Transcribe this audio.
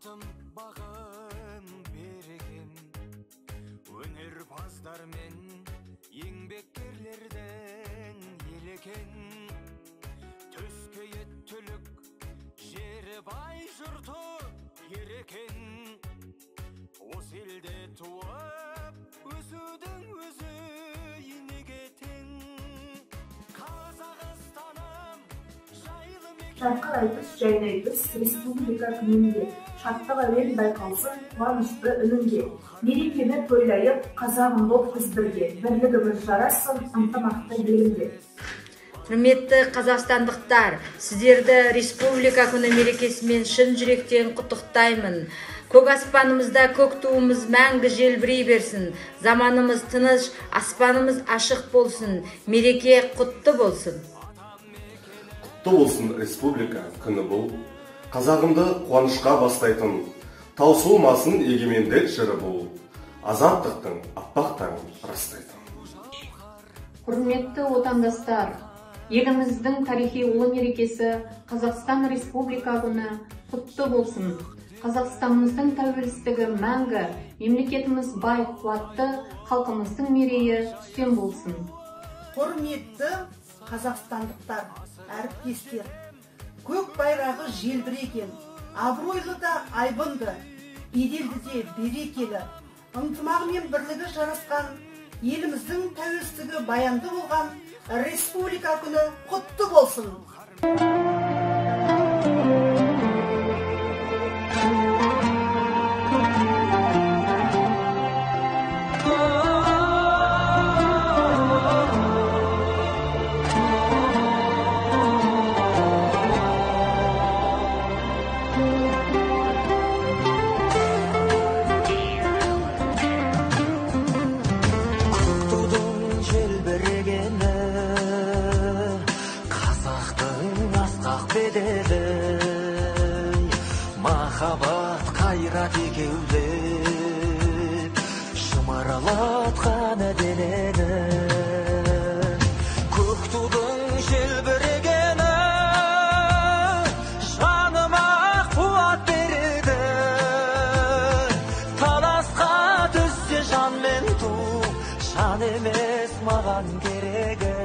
алтын бағын берген өнерпаздар мен еңбеккерлердің елекен төскейі түлік жері бай жұрты ерекен осы елде туып өсудің өзі енеге тең Қазақстаным жайлы мекен Жарқын айтыс, жайлы айтыс, республика күнінде шаттық әуен байқалсын қуанышты үнінде. Мерекені тойлайық, қазағым боп біз бірге, бірлігіміз жарассын ынтымақты елінде. Құрметті қазақстандықтар, сіздерді республика күні мерекесімен шын жүректен құттықтаймын. Көк аспанымызда көк туымыз мәңгі желбірей берсін. Заманымыз тыныш, аспанымыз ашық болсын. Мереке құтты болсын. Құтты болсын республика күні бұл. Қазағымды қуанышқа бастайтын, таусылмасын егемендік жыры бұл. Азаттықтың аппақтарын растайтын. Құрметті отандастар, еліміздің тарихи ұлы мерекесі Қазақстан Республика күні құтты болсын. Қазақстанымыздың тәуелсіздігі мәңгі, мемлекетіміз бай қуатты, халқымыздың мерейі үстем болсын. Құрметті қазақстандықтар, әріптестер, көк байрағы желбіреген, абыройлы да айбынды, беделді де берекелі, ынтымағы мен бірлігі жарасқан, еліміздің тәуелсіздігі баянды болған республика күні құтты болсын. Махаббат қайрат екеулеп шымырлатқан денені көк тудың желбірегені жаныма қуат береді таласқа түссе жан мен ту жан емес маған керегі